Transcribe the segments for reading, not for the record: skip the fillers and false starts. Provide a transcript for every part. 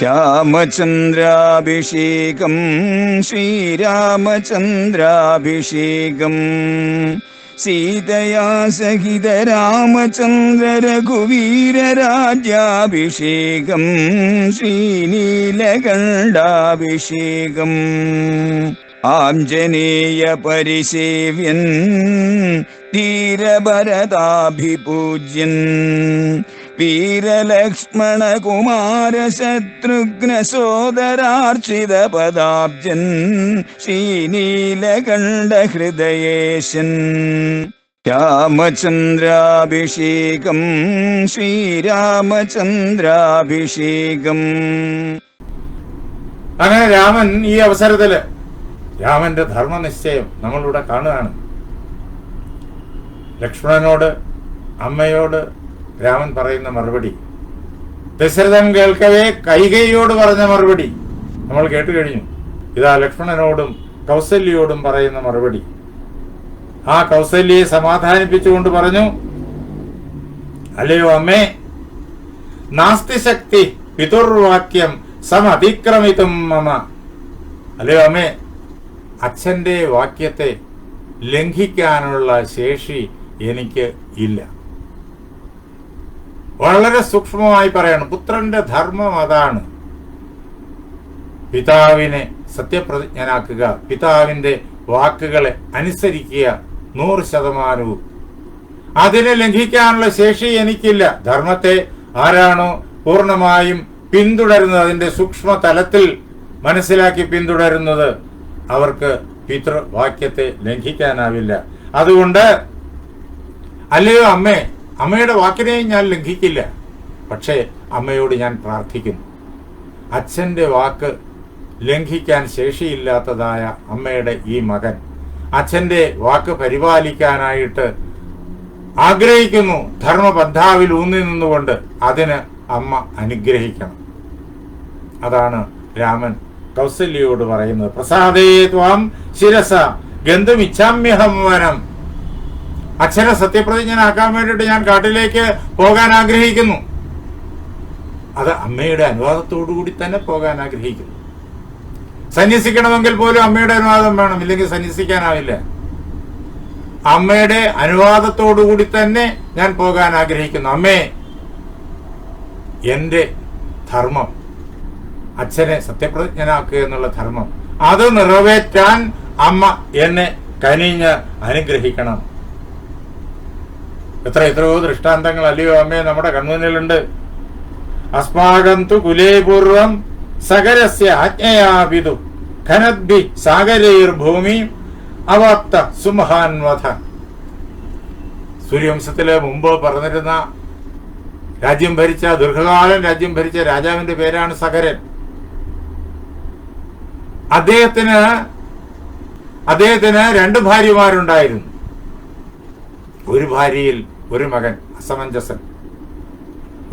രാമചന്ദ്രാഭിഷേകം ശ്രീരാമചന്ദ്രാഭിഷേകം സീതയാ സഹിത രാമചന്ദ്ര രഘുവീരരാജ്യാഭിഷേകം ശ്രീനീലകണ്ഠാഭിഷേകം ആഞ്ജനേയ പരിസേവ്യൻ ധീരഭരതാഭിപൂജ്യൻ വീരലക്ഷ്മണ കുമാര ശത്രുഘ്ന സോദരാർച്ചിത പദാബ്ജൻ ശ്രീനീലകണ്ഠ ഹൃദയേശൻ രാമചന്ദ്രാഭിഷേകം ശ്രീരാമചന്ദ്രാഭിഷേകം. അങ്ങനെ രാമൻ ഈ അവസരത്തില് രാമന്റെ ധർമ്മനിശ്ചയം നമ്മളിവിടെ കാണുകയാണ്. ലക്ഷ്മണനോട് അമ്മയോട് രാമൻ പറയുന്ന മറുപടി, ദശരഥൻ കേൾക്കവേ കൈകേയിയോട് പറഞ്ഞ മറുപടി നമ്മൾ കേട്ടു കഴിഞ്ഞു. ഇതാ ലക്ഷ്മണനോടും കൗസല്യയോടും പറയുന്ന മറുപടി. ആ കൗസല്യയെ സമാധാനിപ്പിച്ചുകൊണ്ട് പറഞ്ഞു, അല്ലയോ അമ്മേ, നാസ്തി ശക്തി പിതുർവാക്യം സമതിക്രമിതും മമ. അല്ലയോ അമ്മേ, അച്ഛന്റെ വാക്യത്തെ ലംഘിക്കാനുള്ള ശേഷി എനിക്ക് ഇല്ല. വളരെ സൂക്ഷ്മമായി പറയണം. പുത്രന്റെ ധർമ്മം അതാണ്. പിതാവിനെ സത്യപ്രതിജ്ഞനാക്കുക, പിതാവിന്റെ വാക്കുകളെ അനുസരിക്കുക 100%. അതിനെ ലംഘിക്കാനുള്ള ശേഷി എനിക്കില്ല. ധർമ്മത്തെ ആരാണോ പൂർണ്ണമായും പിന്തുടരുന്നത്, അതിന്റെ സൂക്ഷ്മ തലത്തിൽ മനസ്സിലാക്കി പിന്തുടരുന്നത്, അവർക്ക് പിതൃവാക്യത്തെ ലംഘിക്കാനാവില്ല. അതുകൊണ്ട് അല്ലയോ അമ്മേ, അമ്മയുടെ വാക്കിനെയും ഞാൻ ലംഘിക്കില്ല. പക്ഷേ അമ്മയോട് ഞാൻ പ്രാർത്ഥിക്കുന്നു, അച്ഛന്റെ വാക്ക് ലംഘിക്കാൻ ശേഷിയില്ലാത്തതായ അമ്മയുടെ ഈ മകൻ അച്ഛന്റെ വാക്ക് പരിപാലിക്കാനായിട്ട് ആഗ്രഹിക്കുന്നു. ധർമ്മബദ്ധാവിൽ ഊന്നി നിന്നുകൊണ്ട് അതിന് അമ്മ അനുഗ്രഹിക്കണം. അതാണ് രാമൻ കൗസല്യയോട് പറയുന്നത്. പ്രസാദേ ത്വാം ശിരസ ഗന്ധമിച്ഛാമ്യഹം വനം. അച്ഛനെ സത്യപ്രതിജ്ഞനാക്കാൻ വേണ്ടിയിട്ട് ഞാൻ കാട്ടിലേക്ക് പോകാൻ ആഗ്രഹിക്കുന്നു. അത് അമ്മയുടെ അനുവാദത്തോടുകൂടി തന്നെ പോകാൻ ആഗ്രഹിക്കുന്നു. സന്യസിക്കണമെങ്കിൽ പോലും അമ്മയുടെ അനുവാദം വേണം, ഇല്ലെങ്കിൽ സന്യസിക്കാനാവില്ല. അമ്മയുടെ അനുവാദത്തോടുകൂടി തന്നെ ഞാൻ പോകാൻ ആഗ്രഹിക്കുന്നു. അമ്മേ, എന്റെ ധർമ്മം, അച്ഛനെ സത്യപ്രതിജ്ഞനാക്കുക എന്നുള്ള ധർമ്മം, അത് നിറവേറ്റാൻ അമ്മ എന്നെ കനിഞ്ഞ് അനുഗ്രഹിക്കണം. എത്രയോ ദൃഷ്ടാന്തങ്ങൾ അല്ലയോ അമ്മേ നമ്മുടെ കൺമുന്നിലുണ്ട്. അസ്മാകം തു കുലേ പൂർവം സകരസ്യ ആജ്ഞയാപിതു ഖനദ്ഭി സാഗരൈർ ഭൂമി അവാപ്ത സുമഹാൻവധ. സൂര്യവംശത്തില് മുമ്പ് പറഞ്ഞിരുന്ന ദീർഘകാലം രാജ്യം ഭരിച്ച രാജാവിന്റെ പേരാണ് സകരൻ. അദ്ദേഹത്തിന് 2 ഭാര്യമാരുണ്ടായിരുന്നു. ഒരു ഭാര്യയിൽ ഒരു മകൻ അസമഞ്ജസൻ,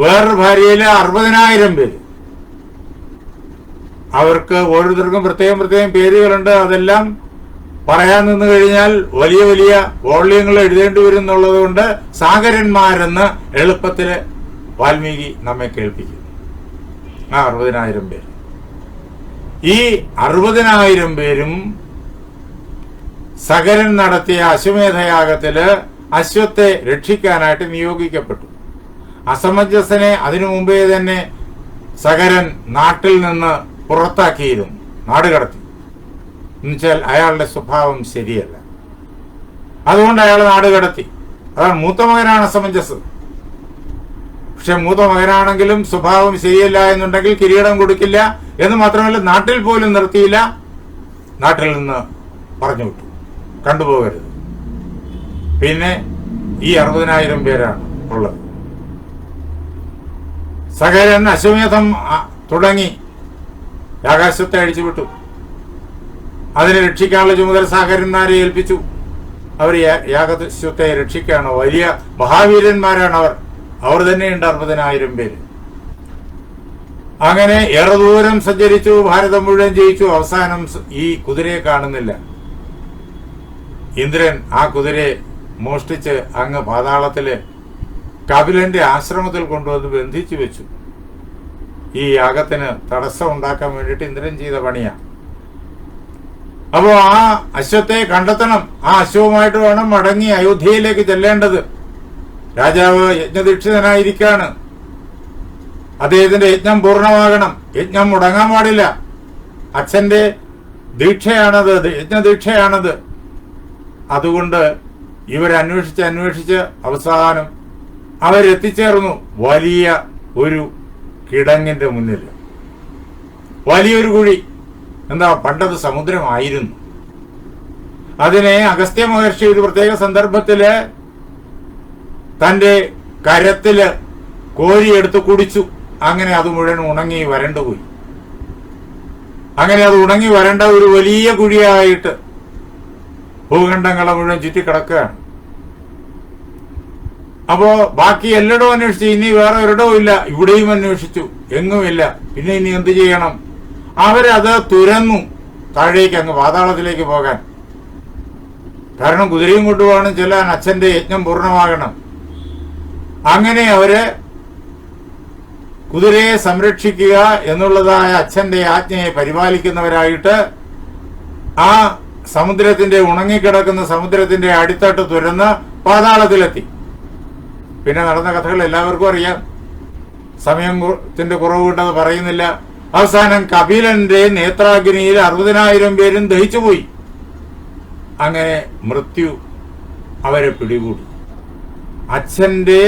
വേറൊരു ഭാര്യയില് 60,000 പേര്. അവർക്ക് ഓരോരുത്തർക്കും പ്രത്യേകം പേരുകളുണ്ട്. അതെല്ലാം പറയാൻ നിന്ന് കഴിഞ്ഞാൽ വലിയ വലിയ വോള്യങ്ങൾ എഴുതേണ്ടി വരും എന്നുള്ളത് കൊണ്ട് സാഗരന്മാരെന്ന് എളുപ്പത്തില് വാൽമീകി നമ്മെ കേൾപ്പിക്കും. ആ 60,000 പേര്. ഈ 60,000 പേരും സകരൻ നടത്തിയ അശ്വമേധയാഗത്തില് അശ്വത്തെ രക്ഷിക്കാനായിട്ട് നിയോഗിക്കപ്പെട്ടു. അസമഞ്ജസനെ അതിനു മുമ്പേ തന്നെ സകരൻ നാട്ടിൽ നിന്ന് പുറത്താക്കിയിരുന്നു, നാടുകടത്തി. എന്നുവെച്ചാൽ അയാളുടെ സ്വഭാവം ശരിയല്ല, അതുകൊണ്ട് അയാൾ നാടുകടത്തി. അതാണ് മൂത്ത മകനാണ് അസമഞ്ജസ്. പക്ഷെ മൂത്ത മകനാണെങ്കിലും സ്വഭാവം ശരിയല്ല എന്നുണ്ടെങ്കിൽ കിരീടം കൊടുക്കില്ല എന്ന് മാത്രമല്ല, നാട്ടിൽ പോലും നിർത്തിയില്ല. നാട്ടിൽ നിന്ന് പറഞ്ഞു വിട്ടു, കണ്ടുപോകരുത്. പിന്നെ ഈ 60,000 പേരാണ് ഉള്ളത്. സകരൻ അശ്വമേധം തുടങ്ങി ആകാശത്തെ അഴിച്ചുവിട്ടു. അതിനെ രക്ഷിക്കാനുള്ള ചുമതല സാഗരന്മാരെ ഏൽപ്പിച്ചു. അവർ യാഗശ്വത്തെ രക്ഷിക്കുകയാണ്. വലിയ മഹാവീരന്മാരാണ് അവർ തന്നെയുണ്ട് 60,000 പേര്. അങ്ങനെ ഏറെ ദൂരം സഞ്ചരിച്ചു, ഭാരതം മുഴുവൻ ജയിച്ചു. അവസാനം ഈ കുതിരയെ കാണുന്നില്ല. ഇന്ദ്രൻ ആ കുതിരയെ മോഷ്ടിച്ച് അങ്ങ് പാതാളത്തില് കപിലന്റെ ആശ്രമത്തിൽ കൊണ്ടുവന്ന് ബന്ധിച്ചു വെച്ചു. ഈ യാഗത്തിന് തടസ്സം ഉണ്ടാക്കാൻ വേണ്ടിയിട്ട് ഇന്ദ്രൻ ചെയ്ത പണിയാ. അപ്പോ ആ അശ്വത്തെ കണ്ടെത്തണം. ആ അശ്വവുമായിട്ട് വേണം മടങ്ങി അയോധ്യയിലേക്ക് ചെല്ലേണ്ടത്. രാജാവ് യജ്ഞദീക്ഷിതനായിരിക്കാണ്. അദ്ദേഹത്തിന്റെ യജ്ഞം പൂർണ്ണമാകണം. യജ്ഞം മുടങ്ങാൻ പാടില്ല. അച്ഛന്റെ ദീക്ഷയാണത്, യജ്ഞദീക്ഷയാണത്. അതുകൊണ്ട് ഇവരന്വേഷിച്ച് അവസാനം അവരെത്തിച്ചേർന്നു വലിയ ഒരു കിടങ്ങിന്റെ മുന്നിൽ. വലിയൊരു കുഴി. എന്താ, പണ്ടത് സമുദ്രമായിരുന്നു. അതിനെ അഗസ്ത്യ മഹർഷി ഒരു പ്രത്യേക സന്ദർഭത്തില് തന്റെ കരത്തില് കോരിയെടുത്ത് കുടിച്ചു. അങ്ങനെ അത് മുഴുവൻ ഉണങ്ങി വരണ്ടുപോയി. അങ്ങനെ അത് ഉണങ്ങി വരണ്ട ഒരു വലിയ കുഴിയായിട്ട് ഭൂഖണ്ഡങ്ങളെ മുഴുവൻ ചുറ്റിക്കിടക്കുകയാണ്. അപ്പോ ബാക്കി എല്ലായിടവും അന്വേഷിച്ചു. ഇനി വേറെ ഒരിടവും ഇല്ല. ഇവിടെയും അന്വേഷിച്ചു, എങ്ങുമില്ല. പിന്നെ ഇനി എന്ത് ചെയ്യണം? അവരത് തുരന്നു താഴേക്ക്, അങ്ങ് പാതാളത്തിലേക്ക് പോകാൻ. കാരണം കുതിരയും കൊണ്ടുപോകണം ചെല്ലാൻ, അച്ഛന്റെ യജ്ഞം പൂർണ്ണമാകണം. അങ്ങനെ അവര് കുതിരയെ സംരക്ഷിക്കുക എന്നുള്ളതായ അച്ഛന്റെ ആജ്ഞയെ പരിപാലിക്കുന്നവരായിട്ട് ആ സമുദ്രത്തിന്റെ ഉണങ്ങിക്കിടക്കുന്ന സമുദ്രത്തിന്റെ അടിത്തട്ട് തുരന്ന് പാതാളത്തിലെത്തി. പിന്നെ നടന്ന കഥകൾ എല്ലാവർക്കും അറിയാം. സമയത്തിന്റെ കുറവ് കൊണ്ടത് പറയുന്നില്ല. അവസാനം കപിലന്റെ നേത്രാഗ്നിയിൽ 60,000 പേരും ദഹിച്ചുപോയി. അങ്ങനെ മൃത്യു അവരെ പിടികൂടി. അച്ഛന്റെ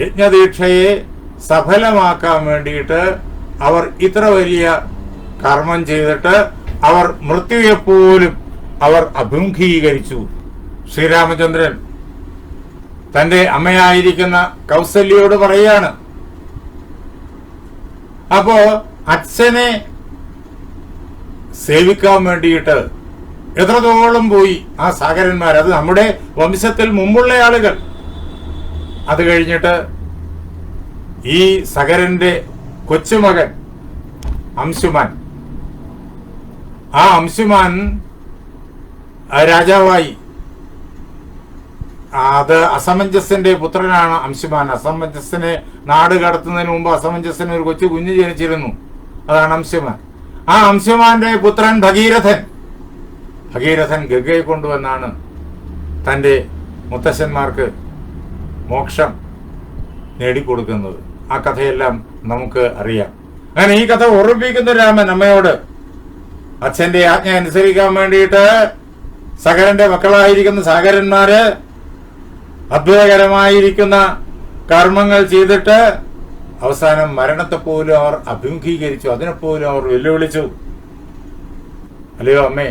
യജ്ഞദീക്ഷയെ സഫലമാക്കാൻ വേണ്ടിയിട്ട് അവർ ഇത്ര വലിയ കർമ്മം ചെയ്തിട്ട് അവർ മൃത്യുയെപ്പോലും അവർ അഭിമുഖീകരിച്ചു. ശ്രീരാമചന്ദ്രൻ തന്റെ അമ്മയായിരിക്കുന്ന കൗസല്യയോട് പറയാണ്. അപ്പോ അച്ഛനെ സേവിക്കാൻ വേണ്ടിയിട്ട് എത്രത്തോളം പോയി ആ സാഗരന്മാർ. അത് നമ്മുടെ വംശത്തിൽ മുമ്പുള്ള ആളുകൾ. അത് കഴിഞ്ഞിട്ട് ഈ സഗരന്റെ കൊച്ചുമകൻ അംശുമാൻ, ആ അംശുമാൻ രാജാവായി. അത് അസമഞ്ജസിന്റെ പുത്രനാണ് അംശുമാൻ. അസമഞ്ജസിനെ നാട് കടത്തുന്നതിന് മുമ്പ് അസമഞ്ജസിന് ഒരു കൊച്ചു കുഞ്ഞ് ജനിച്ചിരുന്നു. അതാണ് അംശുമാൻ. ആ അംശുമാന്റെ പുത്രൻ ഭഗീരഥൻ. ഭഗീരഥൻ ഗംഗയെ കൊണ്ടുവന്നാണ് തന്റെ മുത്തശ്ശന്മാർക്ക് മോക്ഷം നേടിക്കൊടുക്കുന്നത്. ആ കഥയെല്ലാം നമുക്ക് അറിയാം. അങ്ങനെ ഈ കഥ ഓർമ്മിപ്പിക്കുന്ന രാമൻ അമ്മയോട് അച്ഛന്റെ ആജ്ഞ അനുസരിക്കാൻ വേണ്ടിയിട്ട് സകരന്റെ മക്കളായിരിക്കുന്ന സാഗരന്മാര് അത്ഭുതകരമായിരിക്കുന്ന കർമ്മങ്ങൾ ചെയ്തിട്ട് അവസാനം മരണത്തെ പോലും അവർ അഭിമുഖീകരിച്ചു. അതിനെപ്പോലും അവർ വെല്ലുവിളിച്ചു. അല്ലയോ അമ്മേ,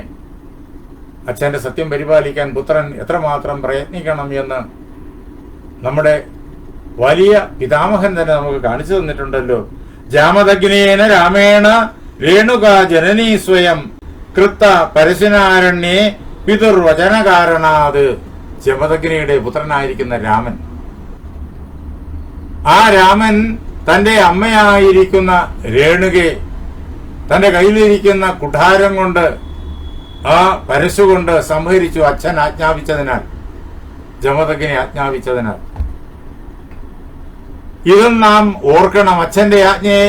അച്ഛന്റെ സത്യം പരിപാലിക്കാൻ പുത്രൻ എത്രമാത്രം പ്രയത്നിക്കണം എന്ന് നമ്മുടെ വലിയ പിതാമഹൻ തന്നെ നമുക്ക് കാണിച്ചു തന്നിട്ടുണ്ടല്ലോ. ജാമദഗ്നേന രാമേണ രേണുക ജനനീ സ്വയം കൃത്ത പരശുനാരണ്യേ പിതുർവചനകാരണാത്. ജമദഗ്നിയുടെ പുത്രനായിരിക്കുന്ന രാമൻ, ആ രാമൻ തന്റെ അമ്മയായിരിക്കുന്ന രേണുകയെ തന്റെ കയ്യിലിരിക്കുന്ന കുഠാരം കൊണ്ട്, ആ പരശുകൊണ്ട് സംഹരിച്ചു. അച്ഛൻ ആജ്ഞാപിച്ചതിനാൽ, ജമദഗ്നി ആജ്ഞാപിച്ചതിനാൽ. ഇതും നാം ഓർക്കണം. അച്ഛന്റെ ആജ്ഞയെ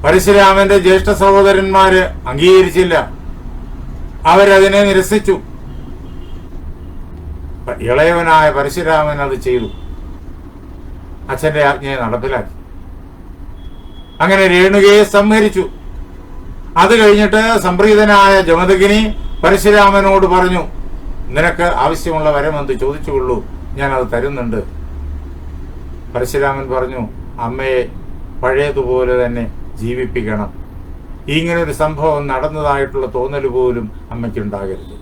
പരശുരാമന്റെ ജ്യേഷ്ഠ സഹോദരന്മാര് അംഗീകരിച്ചില്ല. അവരതിനെ നിരസിച്ചു. ഇളയവനായ പരശുരാമൻ അത് ചെയ്തു. അച്ഛന്റെ ആജ്ഞയെ നടപ്പിലാക്കി. അങ്ങനെ രേണുകയെ സംഹരിച്ചു. അത് കഴിഞ്ഞിട്ട് സംപ്രീതനായ ജമദഗ്നി പരശുരാമനോട് പറഞ്ഞു, നിനക്ക് ആവശ്യമുള്ള വരമെന്ത് ചോദിച്ചുകൊള്ളൂ, ഞാൻ അത് തരുന്നുണ്ട്. പരശുരാമൻ പറഞ്ഞു, അമ്മയെ പഴയതുപോലെ തന്നെ ജീവിപ്പിക്കണം. ഇങ്ങനൊരു സംഭവം നടന്നതായിട്ടുള്ള തോന്നൽ പോലും അമ്മയ്ക്കുണ്ടാകരുത്.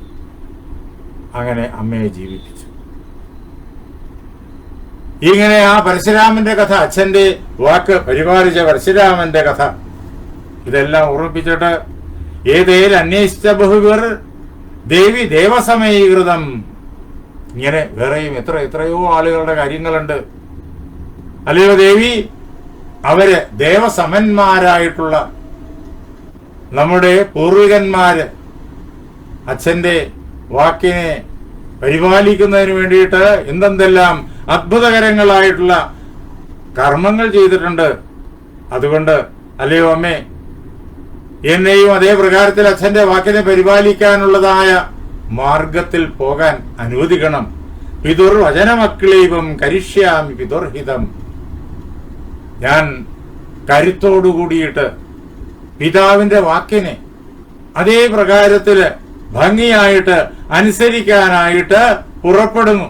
അങ്ങനെ അമ്മയെ ജീവിപ്പിച്ചു. ഇങ്ങനെ ആ പരശുരാമന്റെ കഥ, അച്ഛന്റെ വാക്ക് പരിപാലിച്ച പരശുരാമന്റെ കഥ, ഇതെല്ലാം ഓർമ്മിപ്പിച്ചിട്ട് ഏതേൽ അന്വേഷിച്ച ബഹുവർ ദേവി ദേവസമീകൃതം. ഇങ്ങനെ വേറെയും എത്രയോ ആളുകളുടെ കാര്യങ്ങളുണ്ട്. അല്ലയോ ദേവി, അവര് ദേവസമന്മാരായിട്ടുള്ള നമ്മുടെ പൂർവികന്മാര് അച്ഛന്റെ വാക്കിനെ പരിപാലിക്കുന്നതിന് വേണ്ടിയിട്ട് എന്തെല്ലാം അത്ഭുതകരങ്ങളായിട്ടുള്ള കർമ്മങ്ങൾ ചെയ്തിട്ടുണ്ട്. അതുകൊണ്ട് അല്ലയോ അമ്മേ, എന്നെയും അതേ പ്രകാരത്തിൽ അച്ഛന്റെ വാക്കിനെ പരിപാലിക്കാനുള്ളതായ മാർഗത്തിൽ പോകാൻ അനുവദിക്കണം. പിതുർ വചനമക്കളീവം കരിഷ്യാമി പിതുർഹിതം. ഞാൻ കരുത്തോടുകൂടിയിട്ട് പിതാവിന്റെ വാക്കിനെ അതേ പ്രകാരത്തില് ഭംഗിയായിട്ട് അനുസരിക്കാനായിട്ട് പുറപ്പെടുന്നു.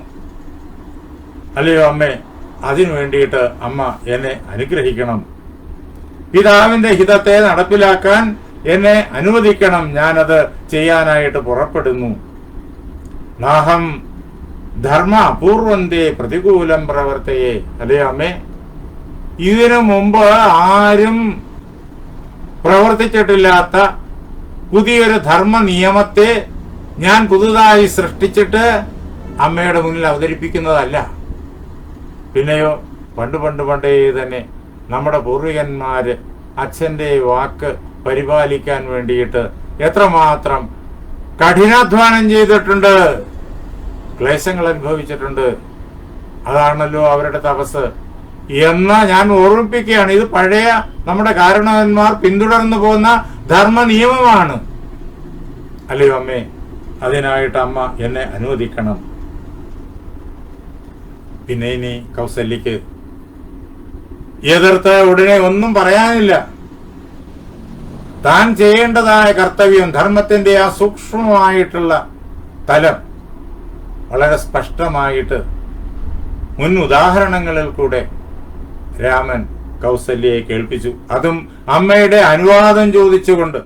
അല്ലയോ അമ്മേ, അതിനു വേണ്ടിയിട്ട് അമ്മ എന്നെ അനുഗ്രഹിക്കണം. പിതാവിന്റെ ഹിതത്തെ നടപ്പിലാക്കാൻ എന്നെ അനുവദിക്കണം. ഞാനത് ചെയ്യാനായിട്ട് പുറപ്പെടുന്നു. നാഹം ധർമ്മ അപൂർവന്തേ പ്രതികൂലം പ്രവർത്തയെ. അല്ലേ അമ്മേ, ഇതിനു മുമ്പ് ആരും പ്രവർത്തിച്ചിട്ടില്ലാത്ത പുതിയൊരു ധർമ്മ നിയമത്തെ ഞാൻ പുതുതായി സൃഷ്ടിച്ചിട്ട് അമ്മയുടെ മുന്നിൽ അവതരിപ്പിക്കുന്നതല്ല. പിന്നെയോ പണ്ടേ തന്നെ നമ്മുടെ പൂർവികന്മാര് അച്ഛന്റെ വാക്ക് പരിപാലിക്കാൻ വേണ്ടിയിട്ട് എത്രമാത്രം കഠിനാധ്വാനം ചെയ്തിട്ടുണ്ട്, ക്ലേശങ്ങൾ അനുഭവിച്ചിട്ടുണ്ട്. അതാണല്ലോ അവരുടെ തപസ് എന്ന് ഞാൻ ഓർമ്മിപ്പിക്കുകയാണ്. ഇത് പഴയ നമ്മുടെ കാരണവന്മാർ പിന്തുടർന്നു പോകുന്ന ധർമ്മ നിയമമാണ്. അല്ലയോ അമ്മേ, അതിനായിട്ട് അമ്മ എന്നെ അനുവദിക്കണം. പിന്നെ ഇനി കൗസല്യക്ക് എതിർത്ത് ഉടനെ ഒന്നും പറയാനില്ല. താൻ ചെയ്യേണ്ടതായ കർത്തവ്യം, ധർമ്മത്തിന്റെ ആ സൂക്ഷ്മമായിട്ടുള്ള തലം വളരെ സ്പഷ്ടമായിട്ട് മുൻ ഉദാഹരണങ്ങളിൽ കൂടെ രാമൻ കൗസല്യയെ കേൾപ്പിച്ചു. അതും അമ്മയുടെ അനുവാദം ചോദിച്ചുകൊണ്ട്.